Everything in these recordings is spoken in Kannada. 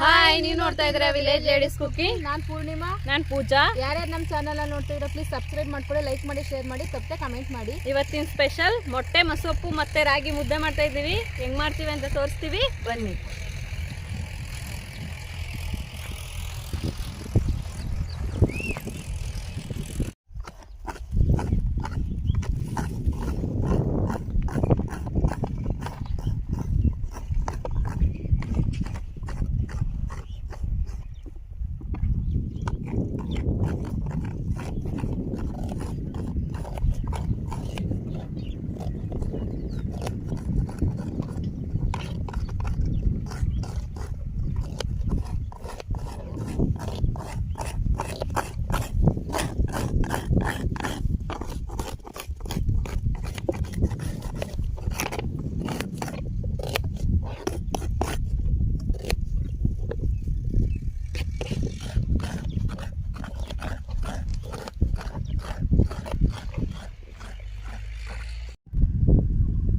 ಹಾಯ್, ನೀವು ನೋಡ್ತಾ ಇದ್ದೀರಾ ವಿಲೇಜ್ ಲೇಡೀಸ್ ಕುಕಿಂಗ್. ನಾನು ಪೂರ್ಣಿಮಾ. ನಾನು ಪೂಜಾ. ಯಾರ್ಯಾರು ನಮ್ಮ ಚಾನಲ್ ನೋಡ್ತಾ ಇದ್ದೀರಾ ಪ್ಲೀಸ್ ಸಬ್ಸ್ಕ್ರೈಬ್ ಮಾಡ್ಕೊಳ್ಳಿ, ಲೈಕ್ ಮಾಡಿ, ಶೇರ್ ಮಾಡಿ, ತಪ್ಪದೆ ಕಮೆಂಟ್ ಮಾಡಿ. ಇವತ್ತಿನ ಸ್ಪೆಷಲ್ ಮೊಟ್ಟೆ ಮಸೊಪ್ಪು ಮತ್ತೆ ರಾಗಿ ಮುದ್ದೆ ಮಾಡ್ತಾ ಇದ್ದೀವಿ. ಹೆಂಗ್ ಮಾಡ್ತೀವಿ ಅಂತ ತೋರಿಸ್ತೀವಿ, ಬನ್ನಿ.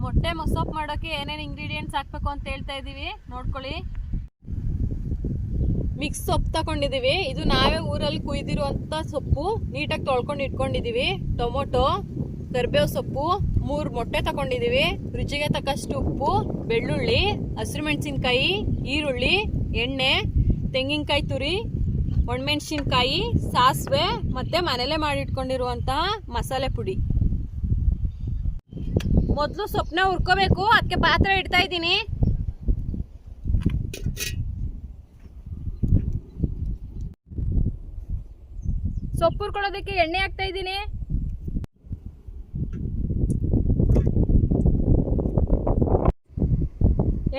ಮೊಟ್ಟೆ ಮಸೊಪ್ಪು ಮಾಡೋಕ್ಕೆ ಏನೇನು ಇಂಗ್ರೀಡಿಯೆಂಟ್ಸ್ ಹಾಕ್ಬೇಕು ಅಂತ ಹೇಳ್ತಾ ಇದ್ದೀವಿ, ನೋಡ್ಕೊಳ್ಳಿ. ಮಿಕ್ಸ್ ಸೊಪ್ಪು ತಗೊಂಡಿದ್ದೀವಿ. ಇದು ನಾವೇ ಊರಲ್ಲಿ ಕುಯ್ದಿರುವಂಥ ಸೊಪ್ಪು, ನೀಟಾಗಿ ತೊಳ್ಕೊಂಡು ಇಟ್ಕೊಂಡಿದ್ದೀವಿ. ಟೊಮೊಟೊ, ಕರಿಬೇವು ಸೊಪ್ಪು, 3 ಮೊಟ್ಟೆ ತಗೊಂಡಿದ್ದೀವಿ. ರುಚಿಗೆ ತಕ್ಕಷ್ಟು ಉಪ್ಪು, ಬೆಳ್ಳುಳ್ಳಿ, ಹಸಿರು ಮೆಣಸಿನ್ಕಾಯಿ, ಈರುಳ್ಳಿ, ಎಣ್ಣೆ, ತೆಂಗಿನಕಾಯಿ ತುರಿ, ಒಣಮೆಣಸಿನ್ಕಾಯಿ, ಸಾಸಿವೆ ಮತ್ತೆ ಮನೇಲೆ ಮಾಡಿಟ್ಕೊಂಡಿರುವಂತಹ ಮಸಾಲೆ ಪುಡಿ. ಮೊದಲು ಸೊಪ್ಪನ್ನ ಹುರ್ಕೋಬೇಕು, ಅದಕ್ಕೆ ಪಾತ್ರೆ ಇಡ್ತಾ ಇದ್ದೀನಿ. ಸೊಪ್ಪು ಹುರ್ಕೊಳ್ಳೋದಕ್ಕೆ ಎಣ್ಣೆ ಹಾಕ್ತಾ ಇದ್ದೀನಿ.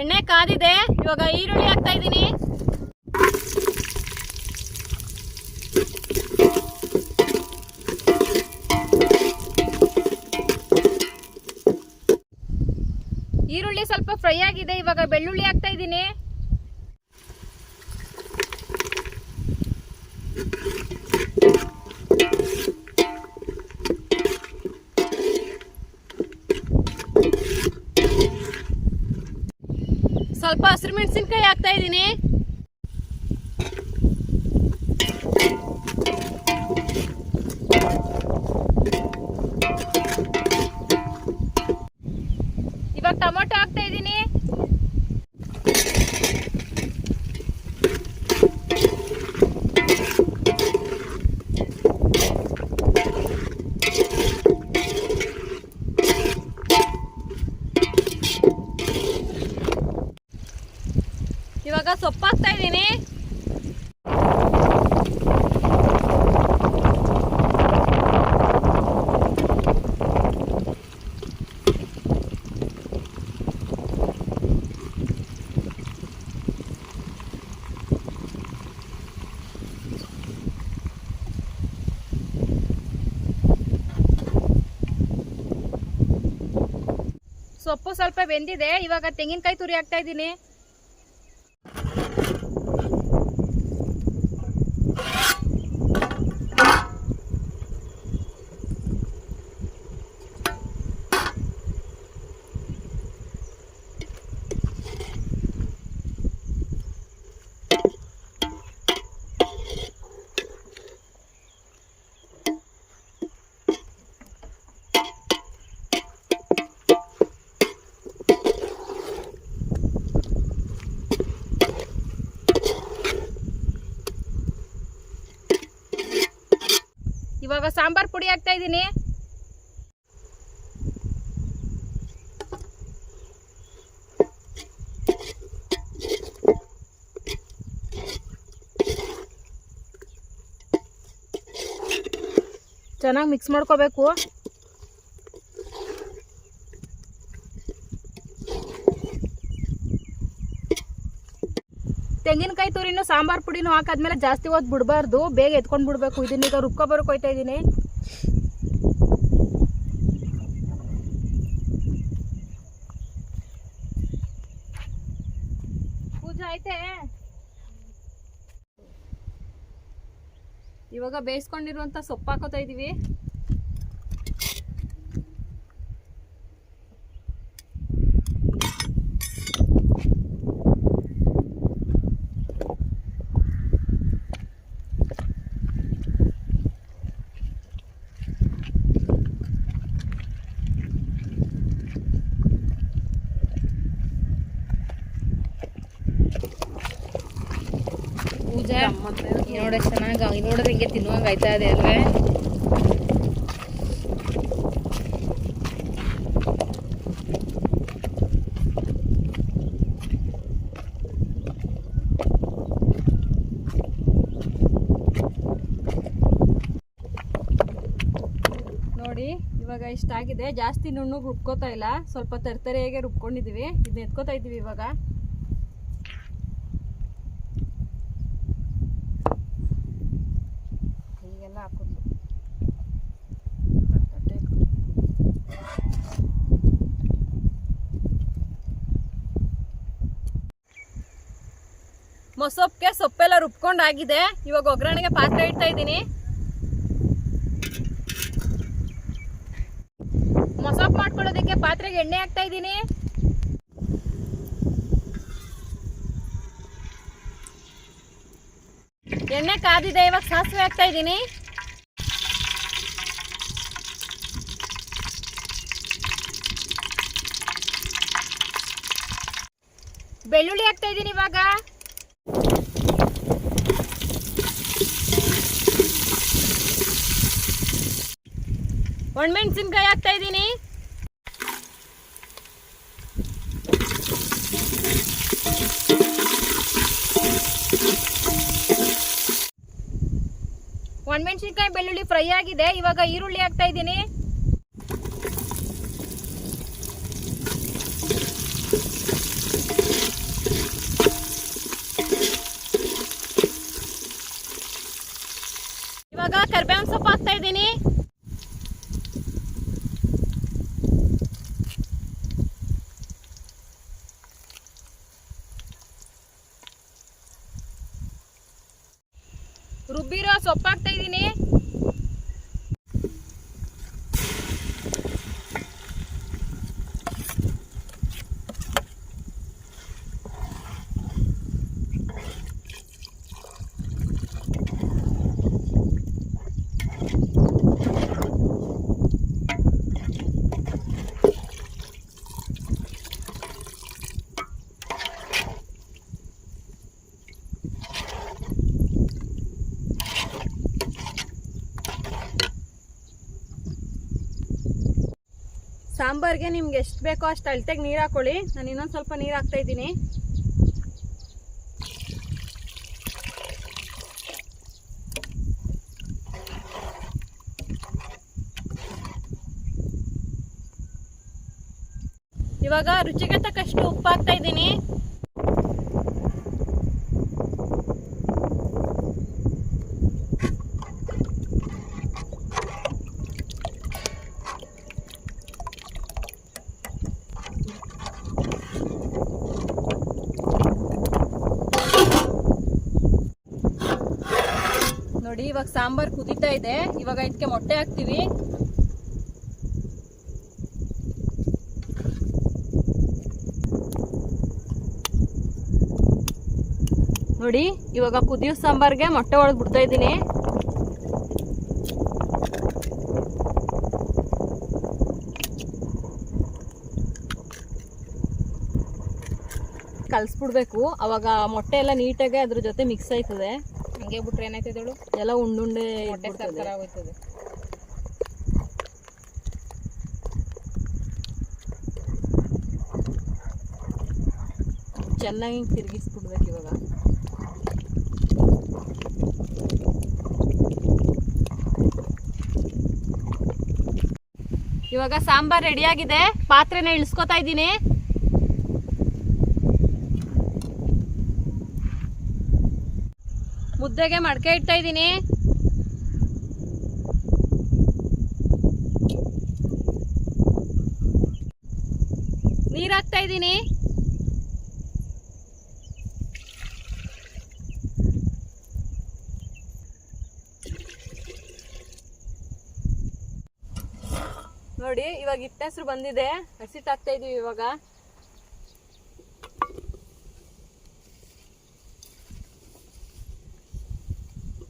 ಎಣ್ಣೆ ಕಾದಿದೆ, ಇವಾಗ ಈರುಳ್ಳಿ ಹಾಕ್ತಾ ಇದ್ದೀನಿ. ಈರುಳ್ಳಿ ಸ್ವಲ್ಪ ಫ್ರೈ ಆಗಿದೆ, ಇವಾಗ ಬೆಳ್ಳುಳ್ಳಿ ಹಾಕ್ತಾ ಇದ್ದೀನಿ. ಸ್ವಲ್ಪ ಹಸಿರು ಮೆಣಸಿನ್ಕಾಯಿ ಹಾಕ್ತಾ ಇದ್ದೀನಿ. ಇವಾಗ ಟೊಮೊಟೊ ಹಾಕ್ತಾ ಇದ್ದೀನಿ. ಇವಾಗ ಸೊಪ್ಪು ಹಾಕ್ತಾ ಇದ್ದೀನಿ. ಸೊಪ್ಪು ಸ್ವಲ್ಪ ಬೆಂದಿದೆ, ಇವಾಗ ತೆಂಗಿನಕಾಯಿ ತುರಿ ಹಾಕ್ತಾ ಇದ್ದೀನಿ. ಇವಾಗ ಸಾಂಬಾರ್ ಪುಡಿ ಹಾಕ್ತಾ ಇದ್ದೀನಿ. ಚೆನ್ನಾಗಿ ಮಿಕ್ಸ್ ಮಾಡ್ಕೋಬೇಕು. ತೆಂಗಿನಕಾಯಿ ತುರಿನೂ ಸಾಂಬಾರ್ ಪುಡಿನೂ ಹಾಕಾದ್ಮೇಲೆ ಜಾಸ್ತಿ ಹೊತ್ತು ಬಿಡಬಾರ್ದು, ಬೇಗ ಎತ್ಕೊಂಡು ಬಿಡಬೇಕು. ಇದನ್ನೀಗ ರುಬ್ಕೊಬರಕ್ಕೆ ಹೋಗ್ತಾ ಇದ್ದೀನಿ. ಪೂಜೆ ಐತೆ. ಇವಾಗ ಬೇಯಿಸ್ಕೊಂಡಿರುವಂಥ ಸೊಪ್ಪು ಹಾಕೋತಾ ಇದ್ದೀವಿ. ಪೂಜಾ ನೋಡ ಚೆನ್ನಾಗಿ ನೋಡಿದ್ರೆ ಹಿಂಗೆ ತಿನ್ನುವಂಗೆ ಆಯ್ತಾ ಇದೆ ಅಲ್ವೇ. ನೋಡಿ ಇವಾಗ ಇಷ್ಟಾಗಿದೆ, ಜಾಸ್ತಿ ನುಣ್ಣಗೆ ರುಬ್ಕೋತಾ ಇಲ್ಲ, ಸ್ವಲ್ಪ ತರ್ತರೆಯಾಗೆ ರುಬ್ಕೊಂಡಿದೀವಿ. ಇದನ್ನ ಎತ್ಕೋತಾ ಇದೀವಿ ಇವಾಗ. ಈಗೆಲ್ಲ ಹಾಕೋದು ಮೊಸೊಪ್ಗೆ ಸೊಪ್ಪೆಲ್ಲ ರುಬ್ಕೊಂಡಾಗಿದೆ. ಇವಾಗ ಒಗ್ಗರಣೆಗೆ ಪಾತ್ರೆ ಇಡ್ತಾ ಇದ್ದೀನಿ. ಮೊಸಪ್ ಮಾಡ್ಕೊಳ್ಳೋದಕ್ಕೆ ಪಾತ್ರೆಗೆ ಎಣ್ಣೆ ಹಾಕ್ತಾ ಇದ್ದೀನಿ. ಎಣ್ಣೆ ಕಾದಿದೆ, ಇವಾಗ ಸಾಸಿವೆ ಹಾಕ್ತಾ ಇದ್ದೀನಿ. ಬೆಳ್ಳುಳ್ಳಿ ಹಾಕ್ತಾ ಇದ್ದೀನಿ ಇವಾಗ. ಒಣಮೆಣಸಿನ್ಕಾಯಿ ಹಾಕ್ತಾ ಇದ್ದೀನಿ. ಒಣಮೆಣಸಿನ್ಕಾಯಿ ಬೆಳ್ಳುಳ್ಳಿ ಫ್ರೈ ಆಗಿದೆ. ಇವಾಗ ಈರುಳ್ಳಿ ಹಾಕ್ತಾ ಇದ್ದೀನಿ. ಇವಾಗ ಕರಿಬೇವಿನ ಸೊಪ್ಪು ಹಾಕ್ತಾ ಇದ್ದೀನಿ. ರುಬ್ಬಿರೋ ಸೊಪ್ಪು ಹಾಕ್ತಾ ಇದ್ದೀನಿ. ಸಾಂಬಾರ್ಗೆ ನಿಮ್ಗೆ ಎಷ್ಟು ಬೇಕೋ ಅಷ್ಟು ಅಳತೆಗೆ ನೀರು ಹಾಕೊಳ್ಳಿ. ನಾನು ಇನ್ನೊಂದು ಸ್ವಲ್ಪ ನೀರು ಹಾಕ್ತಾ ಇದ್ದೀನಿ. ಇವಾಗ ರುಚಿಗೆ ತಕ್ಕಷ್ಟು ಉಪ್ಪು ಹಾಕ್ತಾ ಇದ್ದೀನಿ. ನೋಡಿ ಇವಾಗ ಸಾಂಬಾರ್ ಕುದೀತಾ ಇದೆ. ಇವಾಗ ಇದಕ್ಕೆ ಮೊಟ್ಟೆ ಹಾಕ್ತೀವಿ. ನೋಡಿ ಇವಾಗ ಕುದಿಯೋ ಸಾಂಬಾರ್ಗೆ ಮೊಟ್ಟೆ ಒಳಗೆ ಬಿಡ್ತಾ ಇದ್ದೀನಿ. ಕಲ್ಸ್ಬಿಡ್ಬೇಕು, ಅವಾಗ ಮೊಟ್ಟೆ ಎಲ್ಲ ನೀಟಾಗಿ ಅದ್ರ ಜೊತೆ ಮಿಕ್ಸ್ ಆಯ್ತದೆ. ಹಂಗೆ ಬಿಟ್ರೆ ಏನಾಯ್ತದೆ ಹೇಳು, ಎಲ್ಲ ಉಂಡುಂಡೆ ಮೊಟ್ಟೆ ಥರ ಆಗೋಯ್ತದೆ. ಚೆನ್ನಾಗಿ ತಿರುಗಿಸ್ಬಿಡ್ಬೇಕು ಇವಾಗ. ಇವಾಗ ಸಾಂಬಾರ್ ರೆಡಿಯಾಗಿದೆ. ಪಾತ್ರೆನ ಇಳಿಸ್ಕೊತಾ ಇದ್ದೀನಿ. ಮುದ್ದೆಗೆ ಮಡಕೆ ಇಡ್ತಾ ಇದ್ದೀನಿ. ನೀರು ಹಾಕ್ತಾ ಇದ್ದೀನಿ. ನೋಡಿ ಇವಾಗ ಹಿಟ್ಟ ಹೆಸರು ಬಂದಿದೆ. ಹಸಿಟ್ಟು ಹಾಕ್ತಾ ಇದೀವಿ ಇವಾಗ.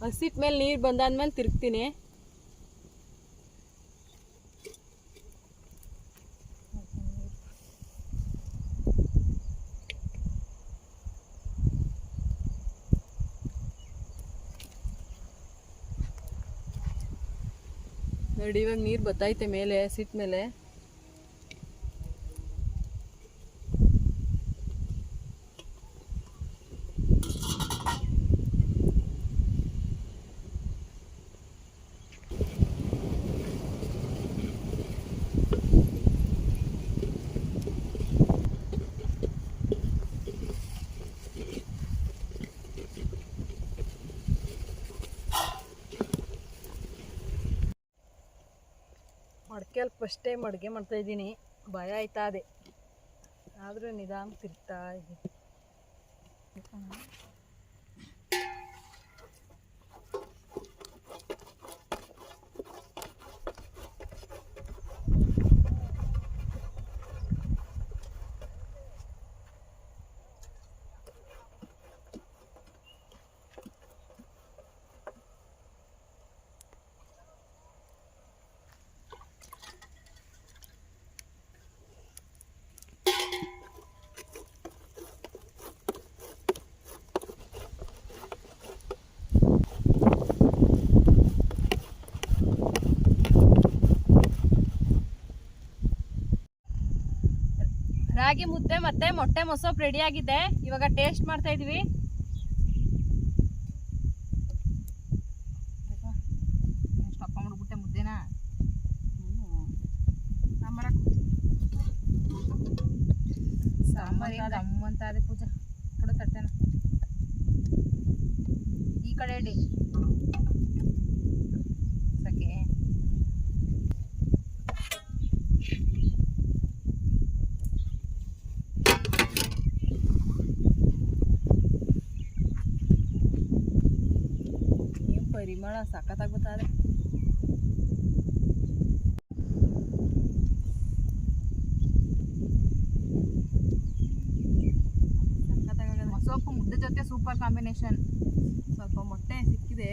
ಹಸಿಟ್ ಮೇಲೆ ನೀರು ಬಂದಾದ್ಮೇಲೆ ತಿರುಗ್ತೀನಿ. ನೋಡಿ ಇವಾಗ ನೀರು ಬತ್ತೈತೆ ಮೇಲೆ ಸಿಟ್ ಮೇಲೆ. ಮಡ್ಕೆಯಲ್ಲಿ ಫಸ್ಟ್ ಟೈಮ್ ಅಡುಗೆ ಮಾಡ್ತಾಯಿದ್ದೀನಿ, ಭಯ ಆಯ್ತಾ ಅದೇ, ಆದರೂ ನಿಧಾನ ತಿರ್ತಾ ಇದ್ದೀನಿ. ರಾಗಿ ಮುದ್ದೆ ಮತ್ತೆ ಮೊಟ್ಟೆ ಮೊಸಪ್ಪು ರೆಡಿ ಆಗಿದೆ. ಇವಾಗ ಟೇಸ್ಟ್ ಮಾಡ್ತಾ ಇದೀವಿ. ಹಾಕೊಂಡ್ಬಿಟ್ಟೆ ಮುದ್ದೆನ ಸಾಂಬಾರು ಅಂತಾರೆ ಪೂಜಾ ಕೊಡು ತಟ್ಟೆನ ಈ ಕಡೆ ಇಡಿ ಸಕೆ. ಪರಿಮಳ ಸಖತ್ತಾಗ್ಬಿಟ್ಟಾರೆ. ಮೊಸಪ್ಪು ಮುದ್ದೆ ಜೊತೆ ಸೂಪರ್ ಕಾಂಬಿನೇಷನ್. ಸ್ವಲ್ಪ ಮೊಟ್ಟೆ ಸಿಕ್ಕಿದೆ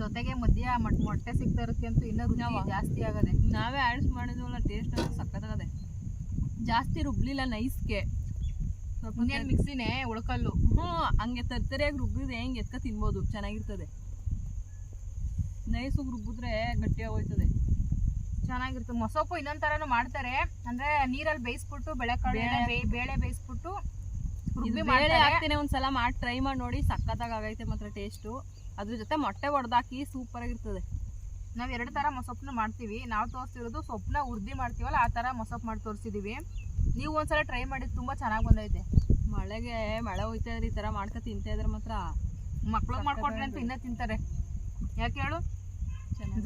ಜೊತೆಗೆ ಮಧ್ಯ ಮೊಟ್ಟೆ ಸಿಗ್ತಾ ಇರುತ್ತೆ ಅಂತೂ ಇನ್ನೂ ರುಚಿ ಜಾಸ್ತಿ ಆಗದೆ. ನಾವೇ ಆ್ಯಡ್ಸ್ ಮಾಡಿದ್ವಲ್ಲ, ಟೇಸ್ಟ್ ಅಂತ ಸಖತ್ತಾಗದೆ. ಜಾಸ್ತಿ ರುಬ್ಲಿಲ್ಲ, ನೈಸ್ಗೆ ಸ್ವಲ್ಪ ಇನ್ನೇನು ಮಿಕ್ಸಿನೇ ಉಳ್ಕಲ್ಲು. ಹಂಗೆ ತರ್ತರಿಯಾಗಿ ರುಬ್ಬಿದ್ರೆ ಹೆಂಗೆ ಎತ್ಕ ತಿನ್ಬೋದು, ಚೆನ್ನಾಗಿರ್ತದೆ. ನೈಸ್ ರುಬ್ಬಿದ್ರೆ ಗಟ್ಟಿಯಾಗಿ ಹೋಯ್ತದೆ, ಚೆನ್ನಾಗಿರ್ತದೆ. ಮೊಸಪ್ಪು ಇನ್ನೊಂದ್ ತರನು ಮಾಡ್ತಾರೆ, ಅಂದ್ರೆ ನೀರಲ್ಲಿ ಬೇಯಿಸ್ಬಿಟ್ಟು ಬೆಳೆಕಾಳು ಬೇಳೆ ಬೇಯಿಸ್ಬಿಟ್ಟು ಬೇಳೆ ಹಾಕ್ತೀನಿ. ಒಂದ್ಸಲ ಮಾಡಿ ಟ್ರೈ ಮಾಡಿ ನೋಡಿ, ಸಖತ್ತಾಗಿ ಆಗೈತೆ ಮಾತ್ರ ಟೇಸ್ಟು. ಅದ್ರ ಜೊತೆ ಮೊಟ್ಟೆ ಹೊಡೆದಾಕಿ ಸೂಪರ್ ಆಗಿರ್ತದೆ. ನಾವು 2 ತರ ಮೊಸಪ್ಪನ್ನ ಮಾಡ್ತೀವಿ. ನಾವು ತೋರಿಸ್ತಿರೋದು ಸೊಪ್ಪನ್ನ ಉರ್ದಿ ಮಾಡ್ತೀವಲ್ಲ ಆ ತರ ಮೊಸಪ್ಪು ಮಾಡಿ ತೋರಿಸಿದೀವಿ. ನೀವು ಒಂದ್ಸಲ ಟ್ರೈ ಮಾಡಿ, ತುಂಬಾ ಚೆನ್ನಾಗಿ ಬಂದೈತೆ. ಮಳೆಗೆ ಮಳೆ ಹೋಯ್ತಾ ಇದ್ರೆ ಈ ತರ ಮಾಡ್ಕೊ ತಿಂತಾ ಇದ್ರೆ ಮಾತ್ರ ಮಕ್ಳಿಗೆ ಮಾಡ್ಕೊಟ್ರೆ ಅಂತ ಇನ್ನೂ ತಿಂತಾರೆ. ಯಾಕೆ ಹೇಳು,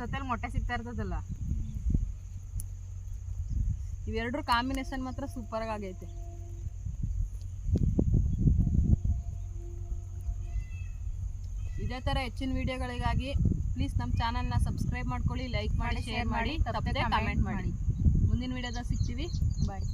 ಜೊತೆಲಿ ಮೊಟ್ಟೆ ಸಿಗ್ತಾ ಇರ್ತದಲ್ಲ. ಇವೆರಡ್ರ ಕಾಂಬಿನೇಷನ್ ಮಾತ್ರ ಸೂಪರ್ ಆಗೈತೆ. ಇದೇ ತರ ಹೆಚ್ಚಿನ ವಿಡಿಯೋಗಳಿಗಾಗಿ ಪ್ಲೀಸ್ ನಮ್ಮ ಚಾನಲ್ನ ಸಬ್ಸ್ಕ್ರೈಬ್ ಮಾಡ್ಕೊಳ್ಳಿ, ಲೈಕ್ ಮಾಡಿ, ಶೇರ್ ಮಾಡಿ, ತಪ್ಪದೆ ಕಮೆಂಟ್ ಮಾಡಿ. ಮುಂದಿನ ವಿಡಿಯೋದಾಗ ಸಿಗ್ತೀವಿ. ಬಾಯ್.